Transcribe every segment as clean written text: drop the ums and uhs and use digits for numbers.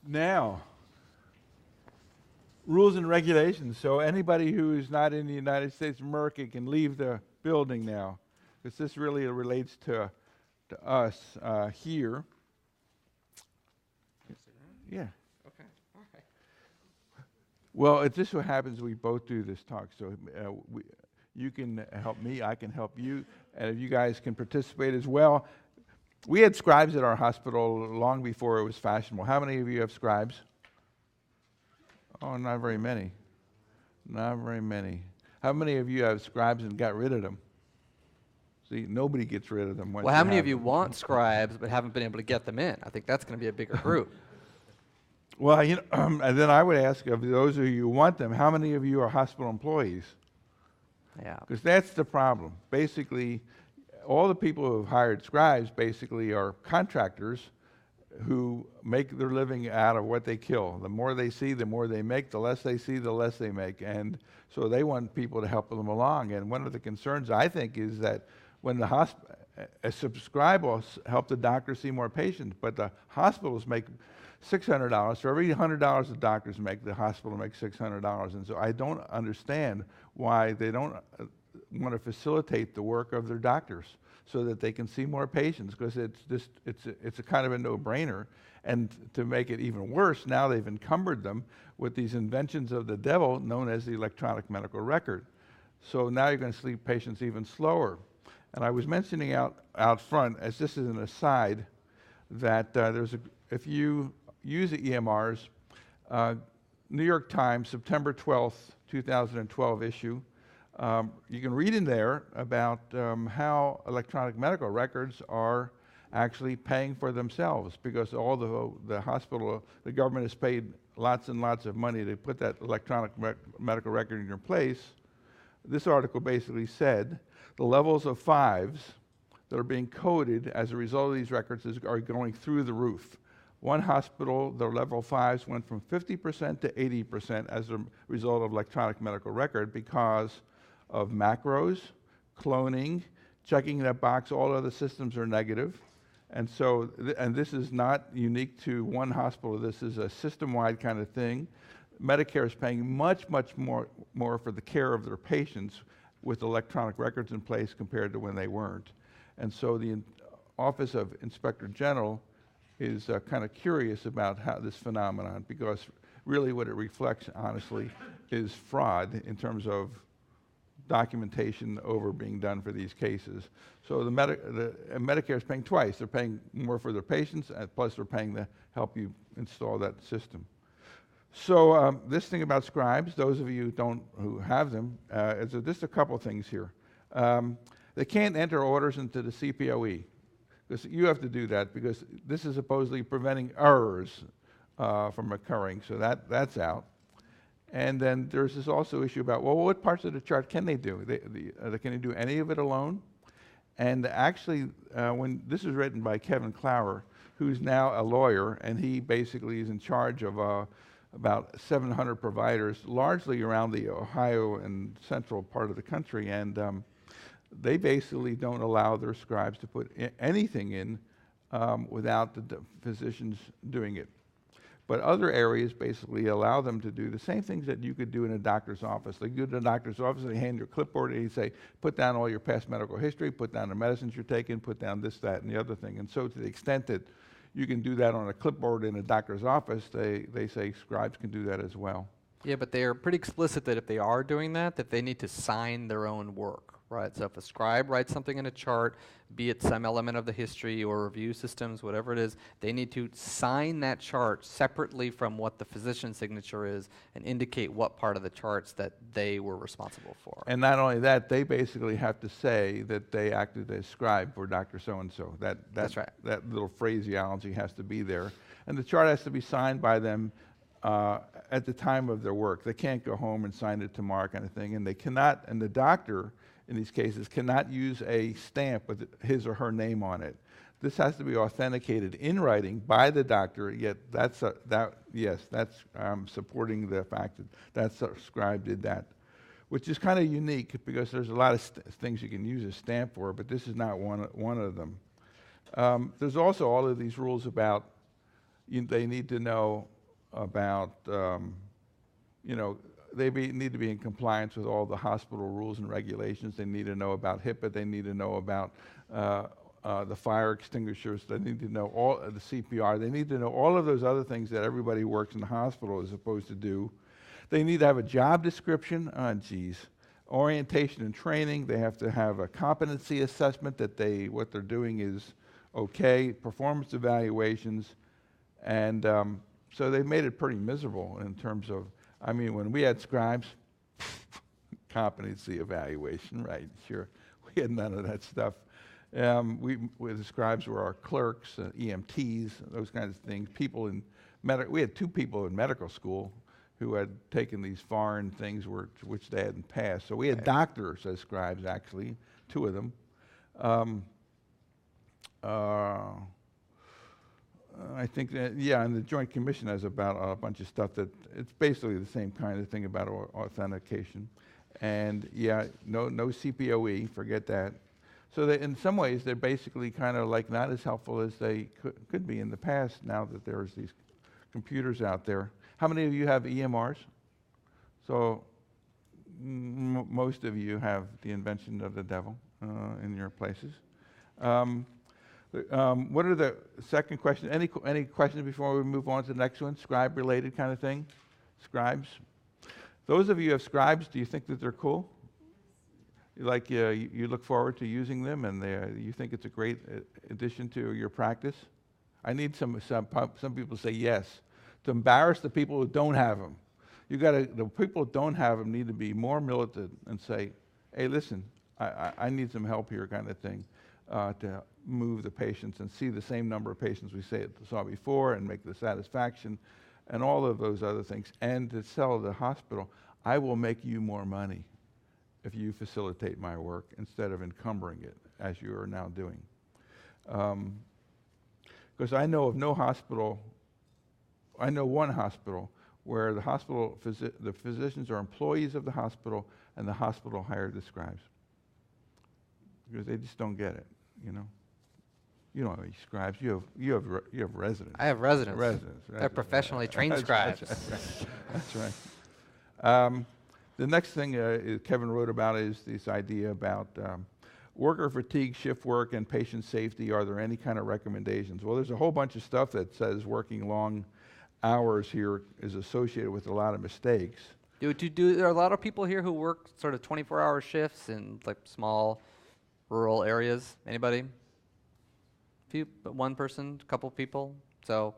Now, rules and regulations. So anybody who is not in the United States of America can leave the building now, because this really relates to us here. Yeah. Okay, all right. Well, it just so happens we both do this talk, so you can help me, I can help you, and if you guys can participate as well. We had scribes at our hospital long before it was fashionable. How many of you have scribes? Oh, not very many. Not very many. How many of you have scribes and got rid of them? See, nobody gets rid of them. Well, how many of you want scribes but haven't been able to get them in? I think that's going to be a bigger group. Well, you know, and then I would ask of those of you who want them, how many of you are hospital employees? Yeah. Because that's the problem. Basically, all the people who have hired scribes basically are contractors who make their living out of what they kill. The more they see, the more they make. The less they see, the less they make. And so they want people to help them along. And one of the concerns, I think, is that when the a scribe will help the doctor see more patients, but the hospitals make $600. For every $100 the doctors make, the hospital makes $600. And so I don't understand why they don't want to facilitate the work of their doctors so that they can see more patients, because it's a kind of a no-brainer. And to make it even worse, now they've encumbered them with these inventions of the devil known as the electronic medical record. So now you're going to see patients even slower. And I was mentioning out front, as this is an aside, that if you use the EMRs, New York Times, September 12th, 2012 issue, you can read in there about how electronic medical records are actually paying for themselves, because all the hospital, the government has paid lots and lots of money to put that electronic medical record in your place. This article basically said the levels of fives that are being coded as a result of these records are going through the roof. One hospital, the level 5s went from 50% to 80% as a result of electronic medical record because of macros, cloning, checking that box, all other systems are negative. And so, and this is not unique to one hospital, this is a system-wide kind of thing. Medicare is paying much, much more for the care of their patients with electronic records in place compared to when they weren't. And so the Office of Inspector General is kind of curious about how this phenomenon, because really what it reflects, honestly, is fraud in terms of documentation over being done for these cases. So Medicare is paying twice. They're paying more for their patients, plus they're paying to help you install that system. So this thing about scribes, those of you who have them, just a couple things here. They can't enter orders into the CPOE. Because you have to do that, because this is supposedly preventing errors from occurring, so that's out. And then there's this also issue about, well, what parts of the chart can they do? Can they do any of it alone? And actually, when this was written by Kevin Clower, who's now a lawyer, and he basically is in charge of about 700 providers, largely around the Ohio and central part of the country, and they basically don't allow their scribes to put anything in without the physicians doing it. But other areas basically allow them to do the same things that you could do in a doctor's office. They go to the doctor's office, they hand you a clipboard, and they say, put down all your past medical history, put down the medicines you're taking, put down this, that, and the other thing. And so to the extent that you can do that on a clipboard in a doctor's office, they say scribes can do that as well. Yeah, but they are pretty explicit that if they are doing that they need to sign their own work, right? So if a scribe writes something in a chart, be it some element of the history or review systems, whatever it is, they need to sign that chart separately from what the physician's signature is and indicate what part of the charts that they were responsible for. And not only that, they basically have to say that they acted as scribe for Dr. So-and-so. That's right. That little phraseology has to be there. And the chart has to be signed by them at the time of their work. They can't go home and sign it tomorrow kind of thing. And they cannot, and the doctor in these cases cannot use a stamp with his or her name on it. This has to be authenticated in writing by the doctor, yet that's supporting the fact that scribe did that, which is kind of unique because there's a lot of things you can use a stamp for, but this is not one of them. There's also all of these rules about, they need to know about, need to be in compliance with all the hospital rules and regulations. They need to know about HIPAA. They need to know about the fire extinguishers. They need to know all the CPR. They need to know all of those other things that everybody who works in the hospital is supposed to do. They need to have a job description. Orientation and training. They have to have a competency assessment that what they're doing is okay. Performance evaluations, and so they made it pretty miserable in terms of. I mean, when we had Scribes, competency evaluation, right? Sure, we had none of that stuff. The Scribes were our clerks, EMTs, those kinds of things. We had 2 people in medical school who had taken these foreign things which they hadn't passed. So we had doctors as Scribes, actually, 2 of them. I think that, and the Joint Commission has about a bunch of stuff that it's basically the same kind of thing about authentication. And no CPOE, forget that. So in some ways, they're basically kind of like not as helpful as they could be in the past now that there's these computers out there. How many of you have EMRs? So most of you have the invention of the devil in your places. What are the second question? Any questions before we move on to the next one? Scribe-related kind of thing? Scribes? Those of you who have Scribes, do you think that they're cool? Like you look forward to using them, and you think it's a great addition to your practice? I need some people say yes. To embarrass the people who don't have them. The people who don't have them need to be more militant and say, hey, listen, I need some help here, kind of thing, to move the patients and see the same number of patients we saw before and make the satisfaction and all of those other things. And to tell the hospital, I will make you more money if you facilitate my work instead of encumbering it, as you are now doing. Because I know of no hospital, I know one hospital where the physicians are employees of the hospital and the hospital hired the Scribes. Because they just don't get it, You don't have any Scribes. You have residents. I have residents. They're professionally trained Scribes. That's right. The next thing Kevin wrote about is this idea about worker fatigue, shift work, and patient safety. Are there any kind of recommendations? Well, there's a whole bunch of stuff that says working long hours here is associated with a lot of mistakes. There are a lot of people here who work sort of 24-hour shifts in like small rural areas. Anybody? One person, a couple people. So,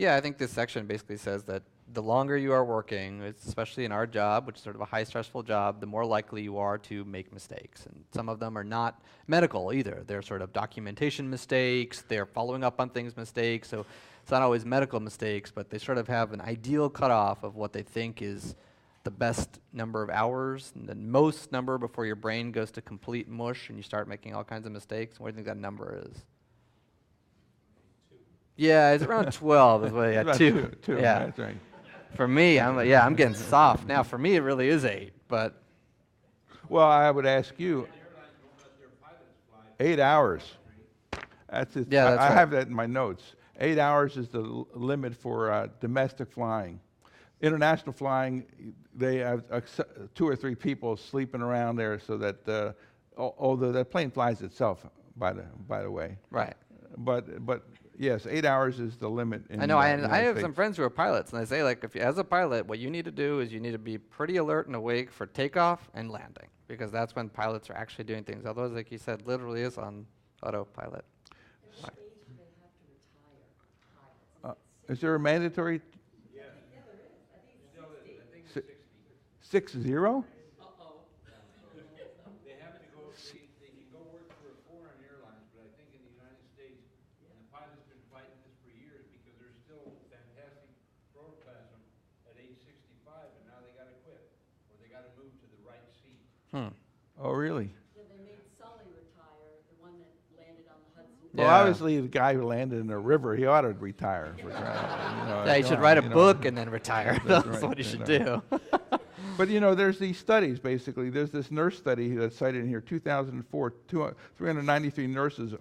I think this section basically says that the longer you are working, especially in our job, which is sort of a high stressful job, the more likely you are to make mistakes. And some of them are not medical either. They're sort of documentation mistakes, they're following up on things mistakes, so it's not always medical mistakes, but they sort of have an ideal cutoff of what they think is the best number of hours, and the most number before your brain goes to complete mush and you start making all kinds of mistakes. What do you think that number is? 2. Yeah, it's around 12 is what, About 2. Two, yeah. That's right. For me, I'm getting soft. Now, for me, it really is 8, but. Well, I would ask you, 8 hours. That's it. Yeah, that's I right. have that in my notes. 8 hours is the limit for domestic flying. International flying, they have 2 or 3 people sleeping around there, so that although that plane flies itself, by the way. Right. But yes, 8 hours is the limit. I know. I have some friends who are pilots, and they say, like, as a pilot, what you need to do is you need to be pretty alert and awake for takeoff and landing, because that's when pilots are actually doing things. Otherwise, like you said, literally is on autopilot. Is there a mandatory? Yeah, there is. I think it's 60. I think 60? They have to go, they can go work for foreign airlines, but I think in the United States, and the pilot's been fighting this for years because there's still fantastic protoplasm at age 65, and now they gotta quit, or they gotta move to the right seat. Oh, really? Yeah, they made Sully retire, the one that landed on the Hudson. Well, obviously, the guy who landed in a river, he ought to retire. You should write a book and then retire. That's right, what you should do. But there's these studies, basically. There's this nurse study that's cited in here, 2004, 393 nurses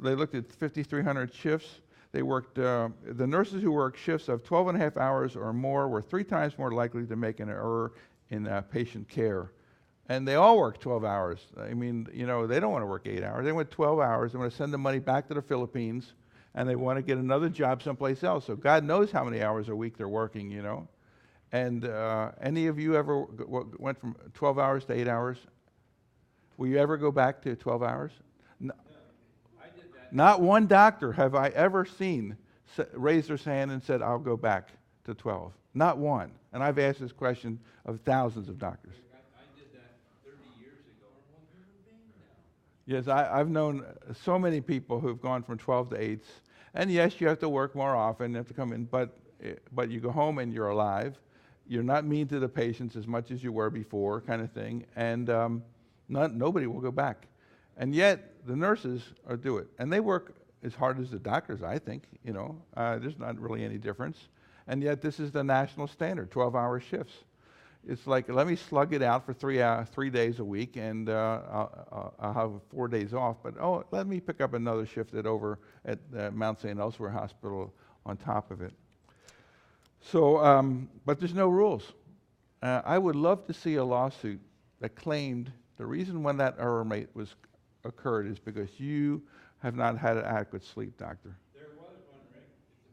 they looked at 5,300 shifts. they worked, the nurses who worked shifts of 12 and a half hours or more were 3 times more likely to make an error in patient care. And they all work 12 hours. I mean, you know, they don't want to work 8 hours. They want 12 hours. They want to send the money back to the Philippines, and they want to get another job someplace else. So God knows how many hours a week they're working, you know. And any of you ever went from 12 hours to 8 hours? Will you ever go back to 12 hours? No. I did that. Not one doctor have I ever seen raise their hand and said, I'll go back to 12. Not one. And I've asked this question of thousands of doctors. I did that 30 years ago. Yes, I've known so many people who've gone from 12 to 8s. And yes, you have to work more often, you have to come in, but you go home and you're alive. You're not mean to the patients as much as you were before, kind of thing. And nobody will go back. And yet, the nurses do it. And they work as hard as the doctors, I think, you know. There's not really any difference. And yet, this is the national standard, 12-hour shifts. It's like, let me slug it out for 3 days a week, and I'll have 4 days off. But, let me pick up another shift at Mount St. Elsewhere Hospital on top of it. So, but there's no rules. I would love to see a lawsuit that claimed the reason when that error occurred is because you have not had adequate sleep, doctor. There was one, Rick.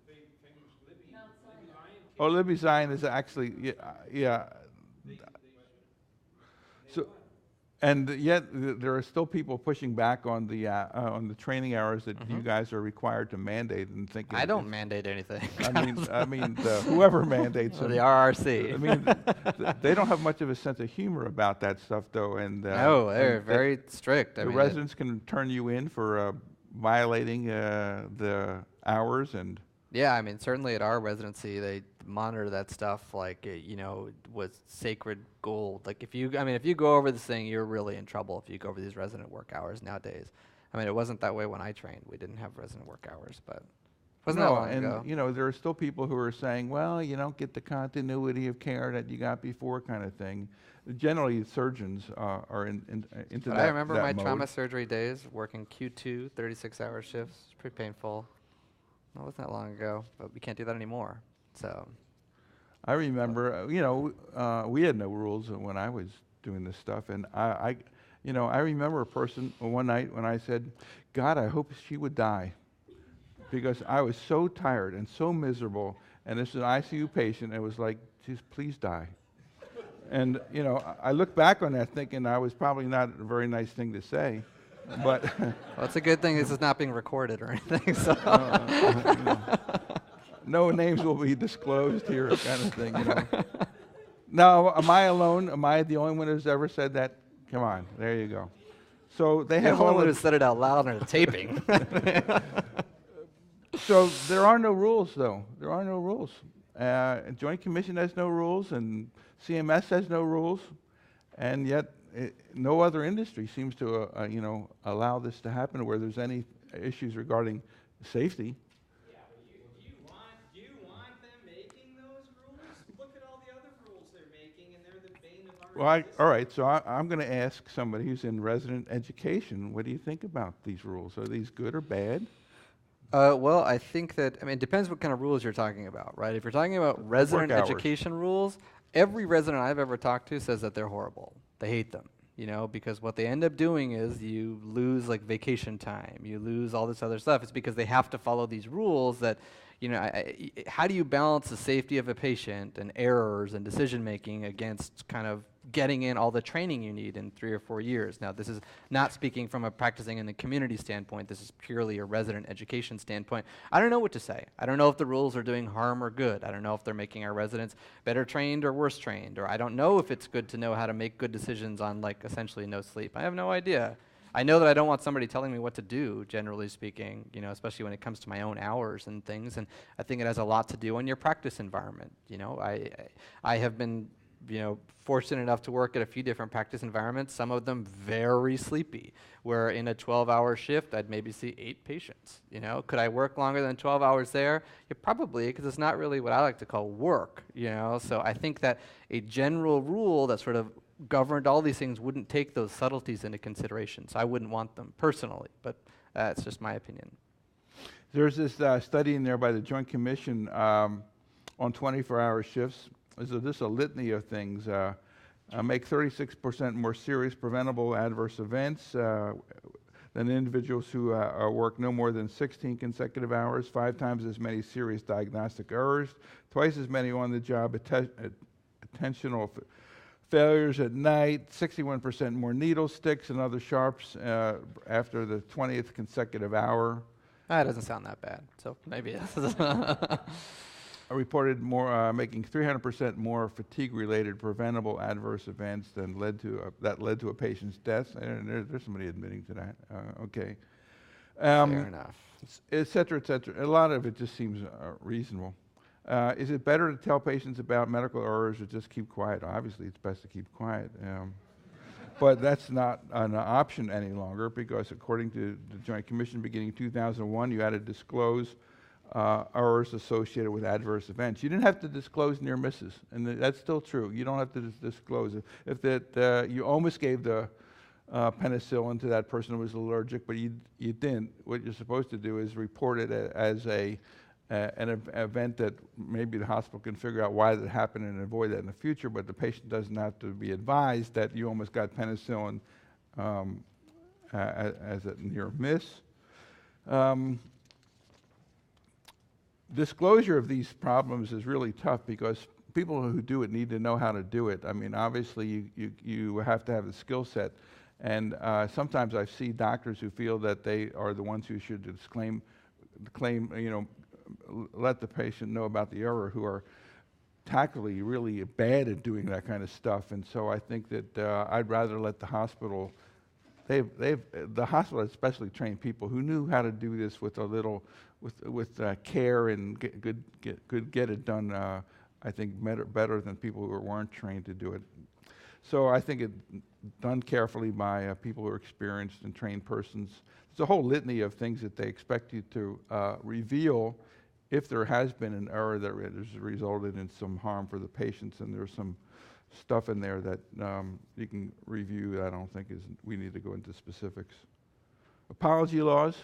It's a famous Libby. Mount Sinai. Zion Oh, Libby Zion is actually, yeah. So, and yet there are still people pushing back on the training hours that you guys are required to mandate and thinking. I don't mandate anything. I mean, whoever mandates Or them. the RRC. I mean, they don't have much of a sense of humor about that stuff, though. And No, they're and very strict. the residents can turn you in for violating the hours and. Yeah, I mean, certainly at our residency, they monitor that stuff like you know, was sacred gold. Like if you go over this thing, you're really in trouble if you go over these resident work hours nowadays. I mean, it wasn't that way when I trained. We didn't have resident work hours, but wasn't that long ago. And you know, there are still people who are saying, well, you don't get the continuity of care that you got before, kind of thing. Generally, surgeons are into But that. I remember that my mode. trauma surgery days working Q2, 36-hour shifts. It's pretty painful. Well, it wasn't that long ago, but we can't do that anymore. So, I remember, we had no rules when I was doing this stuff, and I remember a person one night when I said, God, I hope she would die, because I was so tired and so miserable, and this is an ICU patient, and it was like, just please die. And, I look back on that thinking I was probably not a very nice thing to say, but... well, it's a good thing this is not being recorded or anything, so... No names will be disclosed here, kind of thing, Now, am I alone? Am I the only one who's ever said that? Come on, there you go. So they have all one the... who said it out loud on a taping. So there are no rules, though. There are no rules. Joint Commission has no rules, and CMS has no rules, and yet no other industry seems to, allow this to happen where there's any issues regarding safety. Yeah, but do you want them making those rules? Look at all the other rules they're making, and they're the bane of our Well, existence. all right, so I'm going to ask somebody who's in resident education, what do you think about these rules? Are these good or bad? Well, I think that, it depends what kind of rules you're talking about, right? If you're talking about resident hours. education rules, every resident I've ever talked to says that they're horrible. They hate them, because what they end up doing is you lose like vacation time, you lose all this other stuff. It's because they have to follow these rules that, how do you balance the safety of a patient and errors and decision making against kind of getting in all the training you need in 3 or 4 years? Now, this is not speaking from a practicing in the community standpoint. This is purely a resident education standpoint. I don't know what to say. I don't know if the rules are doing harm or good. I don't know if they're making our residents better trained or worse trained, or I don't know if it's good to know how to make good decisions on like essentially no sleep. I have no idea. I know that I don't want somebody telling me what to do, generally speaking, especially when it comes to my own hours and things, and I think it has a lot to do on your practice environment. I have been fortunate enough to work at a few different practice environments, some of them very sleepy, where in a 12-hour shift, I'd maybe see 8 patients. Could I work longer than 12 hours there? Yeah, probably, because it's not really what I like to call work, So I think that a general rule that sort of governed all these things wouldn't take those subtleties into consideration. So I wouldn't want them personally, but that's just my opinion. There's this study in there by the Joint Commission on 24-hour shifts. So this is a litany of things. Make 36% more serious preventable adverse events than individuals who work no more than 16 consecutive hours, 5 times as many serious diagnostic errors, twice as many on-the-job attentional failures at night, 61% more needle sticks and other sharps after the 20th consecutive hour. That doesn't sound that bad, so maybe it is. Reported more, making 300% more fatigue-related preventable adverse events than led to a patient's death. And there's somebody admitting to that. Okay. Fair enough. Et cetera, et cetera. A lot of it just seems reasonable. Is it better to tell patients about medical errors or just keep quiet? Obviously, it's best to keep quiet. But that's not an option any longer because according to the Joint Commission beginning 2001, you had to disclose errors associated with adverse events. You didn't have to disclose near misses, and that's still true. You don't have to disclose it. If you almost gave the penicillin to that person who was allergic, but you didn't, what you're supposed to do is report it as an event that maybe the hospital can figure out why that happened and avoid that in the future, but the patient doesn't have to be advised that you almost got penicillin as a near miss. Disclosure of these problems is really tough because people who do it need to know how to do it. I mean, obviously, you have to have the skill set. And sometimes I see doctors who feel that they are the ones who should let the patient know about the error, who are tactically really bad at doing that kind of stuff. And so I think that I'd rather let the hospital. The hospital has specially trained people who knew how to do this with a little, with care and get it done. I think better than people who weren't trained to do it. So I think it done carefully by people who are experienced and trained persons. It's a whole litany of things that they expect you to reveal if there has been an error that has resulted in some harm for the patients, and there's some stuff in there that you can review. I don't think we need to go into specifics. Apology laws.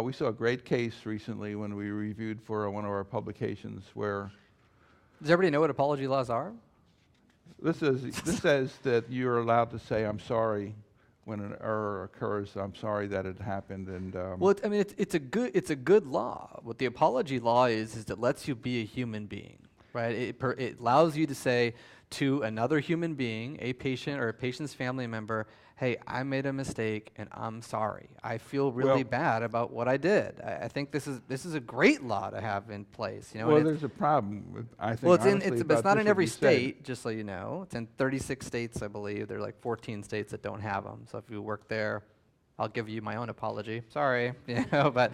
We saw a great case recently when we reviewed for one of our publications where. Does everybody know what apology laws are? This says that you're allowed to say I'm sorry when an error occurs. I'm sorry that it happened, and well, I mean, it's a good law. What the apology law is it lets you be a human being. Right, it allows you to say to another human being, a patient or a patient's family member, hey, I made a mistake and I'm sorry. I feel really bad about what I did. I think this is a great law to have in place. You know, well, there's a problem. I think. Well, but it's not in every state, just so you know. It's in 36 states, I believe. There are like 14 states that don't have them. So if you work there, I'll give you my own apology. Sorry, you know. But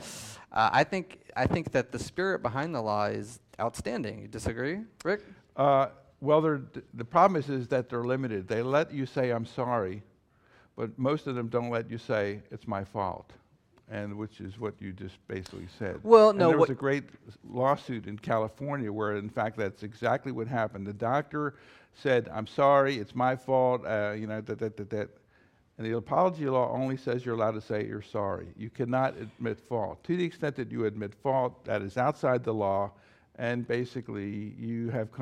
I think that the spirit behind the law is outstanding. You disagree, Rick? Well, the problem is that they're limited. They let you say I'm sorry, but most of them don't let you say it's my fault, and which is what you just basically said. Well, and no. There was a great lawsuit in California where, in fact, that's exactly what happened. The doctor said, "I'm sorry, it's my fault." And the apology law only says you're allowed to say you're sorry. You cannot admit fault. To the extent that you admit fault, that is outside the law, and basically you have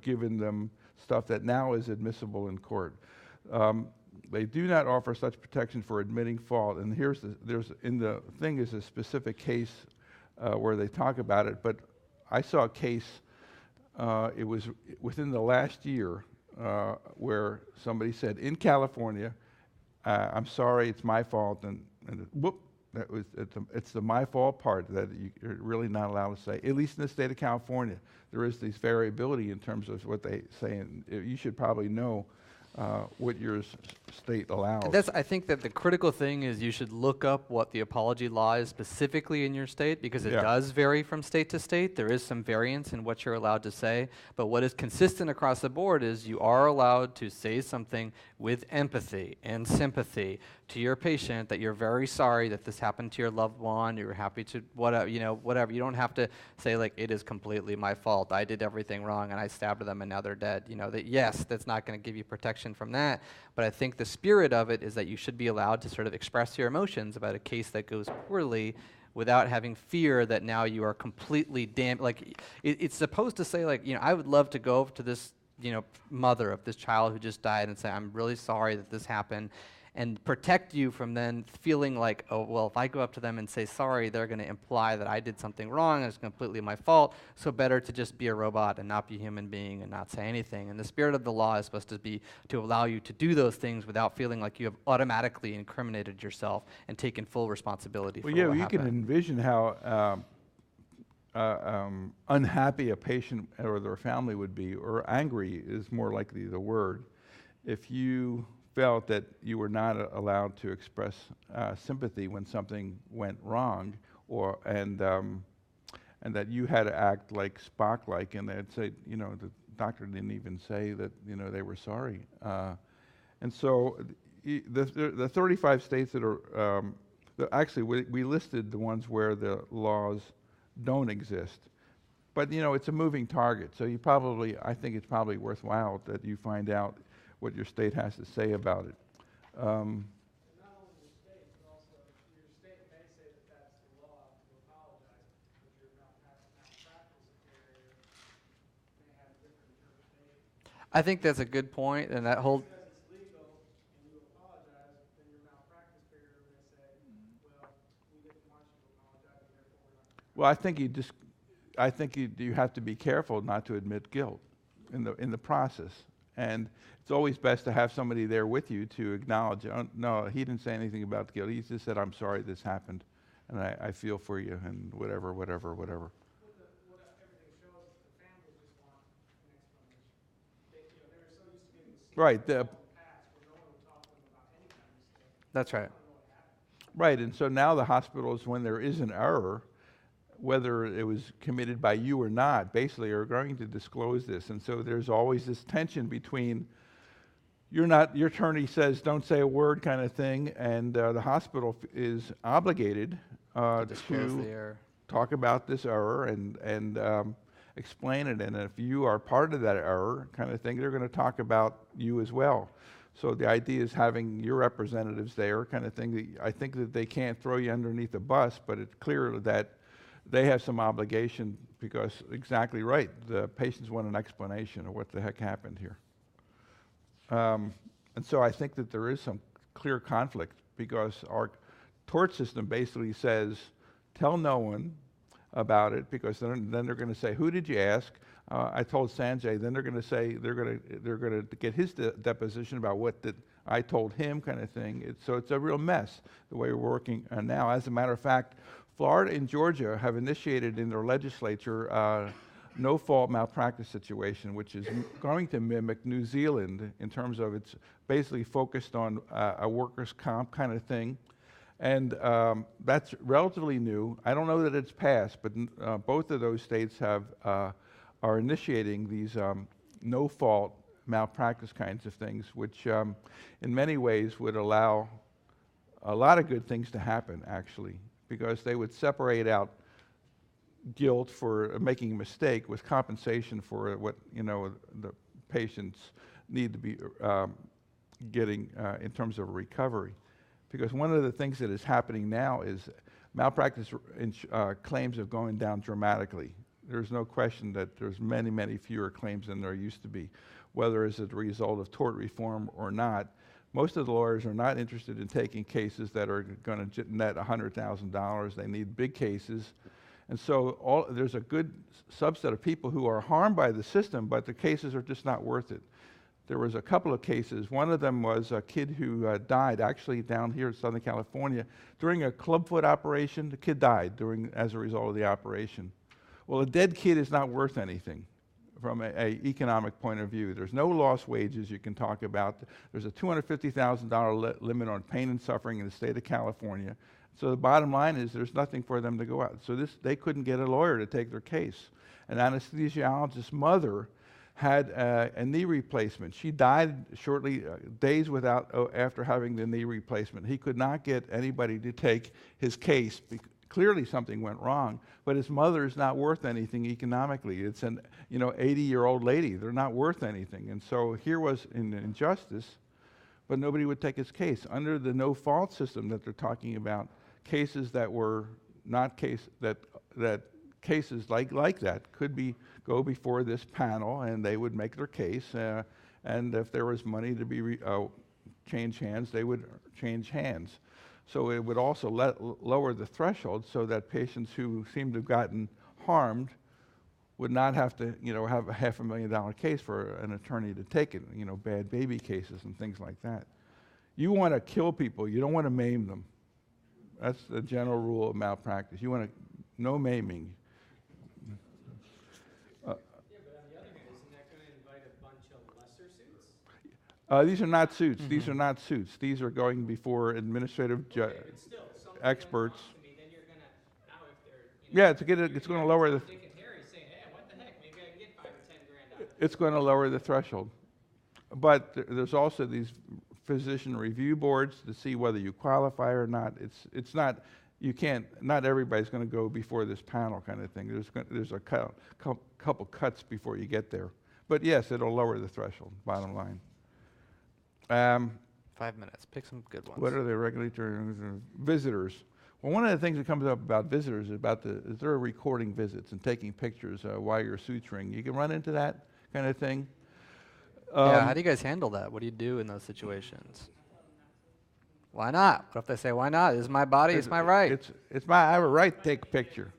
given them stuff that now is admissible in court. They do not offer such protection for admitting fault. And there's in the thing is a specific case where they talk about it. But I saw a case. It was within the last year. Where somebody said in California, "I'm sorry, it's my fault," and whoop, it's the my fault part that you're really not allowed to say. At least in the state of California, there is this variability in terms of what they say, and you should probably know what your state allows. I think that the critical thing is you should look up what the apology law is specifically in your state, because it does vary from state to state. There is some variance in what you're allowed to say, but what is consistent across the board is you are allowed to say something with empathy and sympathy to your patient that you're very sorry that this happened to your loved one, you're happy to whatever, whatever. You don't have to say like, it is completely my fault, I did everything wrong and I stabbed them and now they're dead. Yes, that's not going to give you protection from that, but I think the spirit of it is that you should be allowed to sort of express your emotions about a case that goes poorly without having fear that now you are completely damned. Like, it's supposed to say like, I would love to go to this, mother of this child who just died and say, I'm really sorry that this happened, and protect you from then feeling like, oh, well, if I go up to them and say sorry, they're going to imply that I did something wrong and it's completely my fault, so better to just be a robot and not be a human being and not say anything. And the spirit of the law is supposed to be to allow you to do those things without feeling like you have automatically incriminated yourself and taken full responsibility for what you happened. can envision how unhappy a patient or their family would be, or angry is more likely the word, if you felt that you were not allowed to express sympathy when something went wrong, and that you had to act like Spock-like, and they'd say, the doctor didn't even say that, they were sorry. And so the 35 states that are, actually we listed the ones where the laws don't exist. But, it's a moving target, so I think it's probably worthwhile that you find out what your state has to say about it. Not only your state, but also your state may say that that's the law to apologize, but your malpractice area may have a different interpretation. I think that's a good point, and that whole... Because it's legal and you apologize, then your malpractice area may say, well, we didn't want you to apologize, and therefore we're not. Well, I think you have to be careful not to admit guilt in the process. And it's always best to have somebody there with you to acknowledge, oh, no, he didn't say anything about guilt. He just said, I'm sorry this happened, and I feel for you, and whatever. What everything shows is the family just want an explanation. They were so used to getting the Right. pass where no one would talk to them about any kind of mistake. That's right. They don't know what happened. Right, and so now the hospitals, when there is an error, whether it was committed by you or not, basically are going to disclose this. And so there's always this tension between your attorney says don't say a word kind of thing, and the hospital is obligated Disclose the error. talk about this error and explain it. And if you are part of that error kind of thing, they're going to talk about you as well. So the idea is having your representatives there kind of thing. I think that they can't throw you underneath the bus, but it's clear that they have some obligation, because exactly right, the patients want an explanation of what the heck happened here. And so I think that there is some clear conflict, because our tort system basically says, tell no one about it, because then they're going to say, who did you ask? I told Sanjay. Then they're going to say they're going to get his deposition about what I told him, kind of thing. So it's a real mess the way we're working now. As a matter of fact, Florida and Georgia have initiated in their legislature no-fault malpractice situation, which is going to mimic New Zealand in terms of it's basically focused on a workers' comp kind of thing. And that's relatively new. I don't know that it's passed, but both of those states are initiating these no-fault malpractice kinds of things, which in many ways would allow a lot of good things to happen, actually, because they would separate out guilt for making a mistake with compensation for what the patients need to be getting in terms of recovery. Because one of the things that is happening now is malpractice claims are going down dramatically. There's no question that there's many, many fewer claims than there used to be, whether it's as a result of tort reform or not. Most of the lawyers are not interested in taking cases that are going to net $100,000. They need big cases. And so there's a good subset of people who are harmed by the system, but the cases are just not worth it. There was a couple of cases. One of them was a kid who died, actually down here in Southern California, during a clubfoot operation. The kid died as a result of the operation. Well, a dead kid is not worth anything from an economic point of view. There's no lost wages you can talk about. There's a $250,000 limit on pain and suffering in the state of California. So the bottom line is there's nothing for them to go out. So they couldn't get a lawyer to take their case. An anesthesiologist's mother had a knee replacement. She died shortly, days after having the knee replacement. He could not get anybody to take his case. Clearly something went wrong, but his mother is not worth anything economically. It's an 80-year-old lady. They're not worth anything. And so here was an injustice, but nobody would take his case. Under the no-fault system that they're talking about, cases that were not cases like that could go before this panel, and they would make their case. And if there was money to be change hands, they would change hands. So it would also lower the threshold so that patients who seem to have gotten harmed would not have to, have a $500,000 case for an attorney to take it. Bad baby cases and things like that. You want to kill people. You don't want to maim them. That's the general rule of malpractice. You want no maiming. Yeah, but on the other hand, isn't that going to invite a bunch of lesser suits? These are not suits. These are not suits. These are going before administrative But still, something experts. that comes to me, then you're going to, now if they're, Yeah, it's going to lower the. Dick and Harry saying, hey, what the heck, maybe I can get 5 or 10 grand out of it. It's going to lower the threshold. But there's also these physician review boards to see whether you qualify or not. It's not. You can't. Not everybody's going to go before this panel kind of thing. There's a couple cuts before you get there. But yes, it'll lower the threshold. Bottom line. 5 minutes. Pick some good ones. What are the regulatory visitors? Well, one of the things that comes up about visitors is they're recording visits and taking pictures while you're suturing. You can run into that kind of thing. Yeah, how do you guys handle that? What do you do in those situations? Why not? What if they say, why not? It's my body, it's my right. I have a right to take a picture.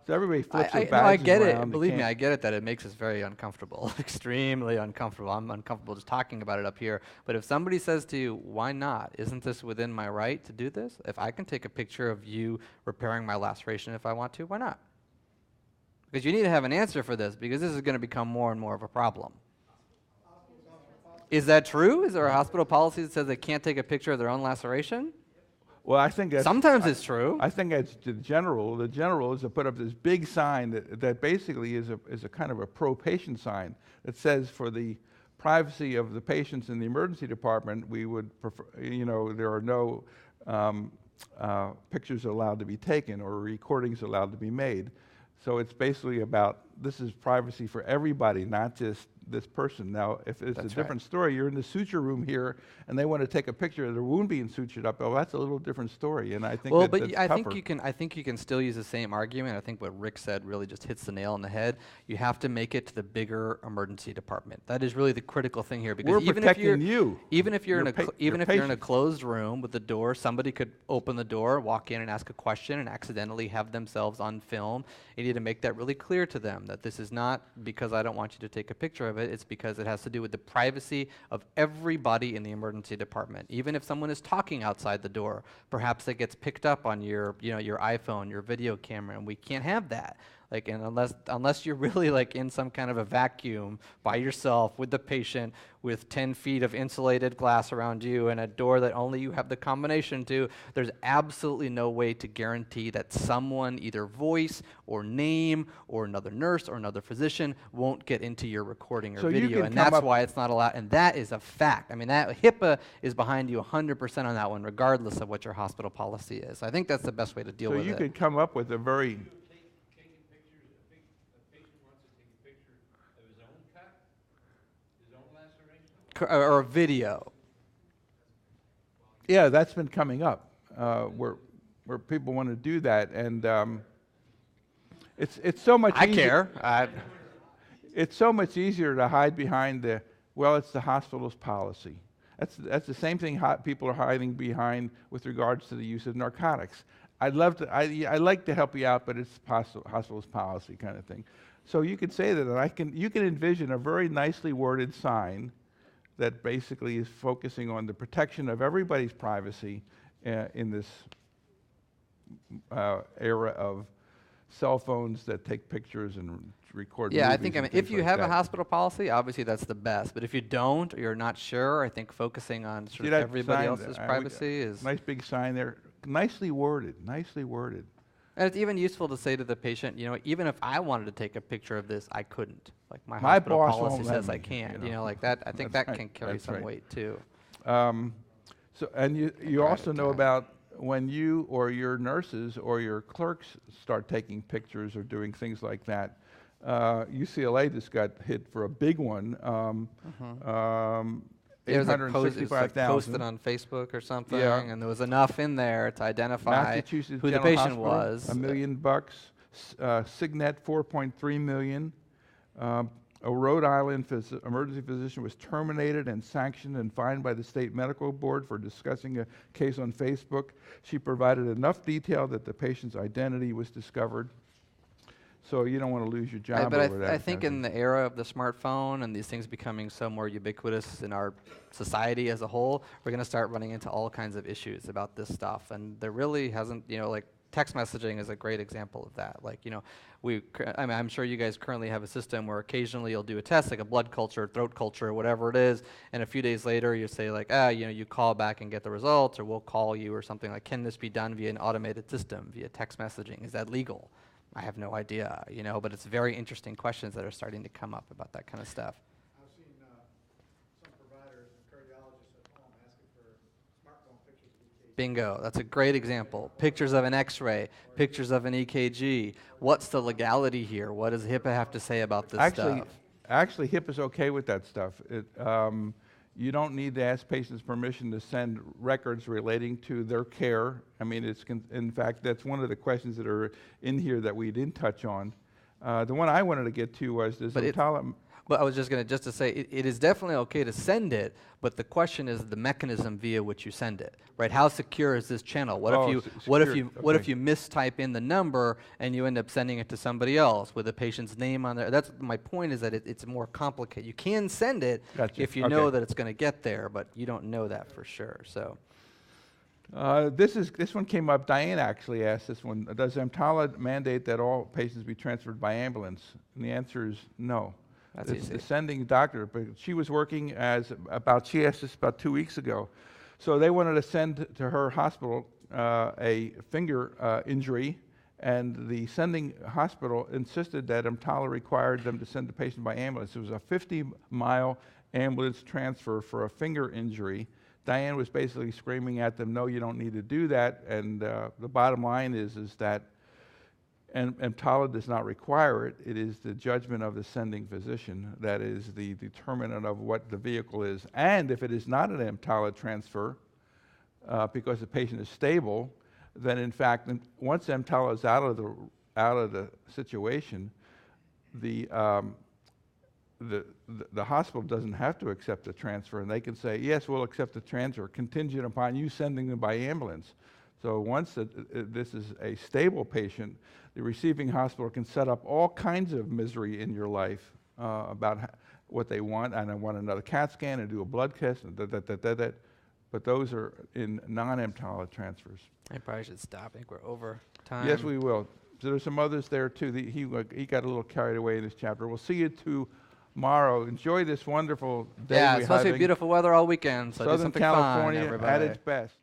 So everybody flips their badges I get around. it. Believe me, I get it that it makes us very uncomfortable, extremely uncomfortable. I'm uncomfortable just talking about it up here. But if somebody says to you, why not? Isn't this within my right to do this? If I can take a picture of you repairing my laceration if I want to, why not? Because you need to have an answer for this, because this is going to become more and more of a problem. Is that true? Is there a hospital policy that says they can't take a picture of their own laceration? Well, I think that's... Sometimes it's true. I think that's the general. The general is to put up this big sign that basically is a kind of a pro-patient sign that says for the privacy of the patients in the emergency department, we would prefer, there are no pictures allowed to be taken or recordings allowed to be made. So it's basically about, this is privacy for everybody, not just this person. Now, if it's a different story, you're in the suture room here, and they want to take a picture of their wound being sutured up. Well, that's a little different story, and I think well, that's but tougher. I think you can still use the same argument. I think what Rick said really just hits the nail on the head. You have to make it to the bigger emergency department. That is really the critical thing here, because We're even protecting if you're you. in a closed room with the door, somebody could open the door, walk in and ask a question, and accidentally have themselves on film. You need to make that really clear to them that this is not because I don't want you to take a picture of it. It's because it has to do with the privacy of everybody in the emergency department. Even if someone is talking outside the door, perhaps it gets picked up on your iPhone, your video camera, and we can't have that. Like, and unless you're really like in some kind of a vacuum by yourself with the patient with 10 feet of insulated glass around you and a door that only you have the combination to, there's absolutely no way to guarantee that someone, either voice or name or another nurse or another physician, won't get into your recording or video. And that's why it's not allowed. And that is a fact. I mean, that HIPAA is behind you 100% on that one, regardless of what your hospital policy is. I think that's the best way to deal with it. So you could come up with a very... Or a video. Yeah, that's been coming up where people want to do that, and it's so much. I care. It's so much easier to hide behind it's the hospital's policy. That's the same thing people are hiding behind with regards to the use of narcotics. I'd like to help you out, but it's hospital's policy kind of thing. So you could say that, you can envision a very nicely worded sign that basically is focusing on the protection of everybody's privacy in this era of cell phones that take pictures and record Yeah, movies. if you have a hospital policy, obviously that's the best. But if you don't, or you're not sure, I think focusing on sort of everybody else's privacy is... Nice big sign there, nicely worded, And it's even useful to say to the patient, even if I wanted to take a picture of this, I couldn't. Like my My hospital boss policy won't let says I me, can't. Like that. I think That's that right, can carry that's some right. weight too. So, and you also know time. about when you or your nurses or your clerks start taking pictures or doing things like that. UCLA just got hit for a big one. It was like posted 865,000. on Facebook or something, Yeah. and there was enough in there to identify Massachusetts who the General patient Hospital, was. $1 million. Signet, $4.3 million. A Rhode Island emergency physician was terminated and sanctioned and fined by the state medical board for discussing a case on Facebook. She provided enough detail that the patient's identity was discovered. So you don't want to lose your job But over that. I think in the era of the smartphone and these things becoming so more ubiquitous in our society as a whole, we're going to start running into all kinds of issues about this stuff. And there really hasn't, like text messaging is a great example of that. Like, I'm sure you guys currently have a system where occasionally you'll do a test, like a blood culture, throat culture, whatever it is, and a few days later you say like, you call back and get the results, or we'll call you or something like, can this be done via an automated system, via text messaging? Is that legal? I have no idea, but it's very interesting questions that are starting to come up about that kind of stuff. I've seen some providers and cardiologists at home asking for smartphone pictures of EKG. Bingo, that's a great example. Pictures of an x-ray, pictures of an EKG. What's the legality here? What does HIPAA have to say about this stuff? Actually, HIPAA's okay with that stuff. You don't need to ask patients permission to send records relating to their care. I mean, in fact, that's one of the questions that are in here that we didn't touch on. The one I wanted to get to was this. But I was just going to say, it is definitely okay to send it, but the question is the mechanism via which you send it, right? How secure is this channel? What if you mistype in the number and you end up sending it to somebody else with the patient's name on there? That's my point, is that it's more complicated. You can send it if you know that it's going to get there, but you don't know that for sure. So. This one came up. Diane actually asked this one. Does EMTALA mandate that all patients be transferred by ambulance? And the answer is no. That's it's easy. the sending doctor, but she was working she asked this about 2 weeks ago. So they wanted to send to her hospital a finger injury, and the sending hospital insisted that EMTALA required them to send the patient by ambulance. It was a 50-mile ambulance transfer for a finger injury. Diane was basically screaming at them, no, you don't need to do that, and the bottom line is that EMTALA does not require it. It is the judgment of the sending physician that is the determinant of what the vehicle is. And if it is not an EMTALA transfer, because the patient is stable, then in fact, once EMTALA is out of the situation, the hospital doesn't have to accept the transfer, and they can say, yes, we'll accept the transfer contingent upon you sending them by ambulance. So once this is a stable patient, the receiving hospital can set up all kinds of misery in your life about what they want, and I want another CAT scan and do a blood test, and but those are in non-EMTALA transfers. I probably should stop. I think we're over time. Yes, we will. So there's some others there too. He got a little carried away in this chapter. We'll see you tomorrow. Enjoy this wonderful day. Yeah, it's supposed to be beautiful weather all weekend, so do Southern something California fun, everybody. at its best.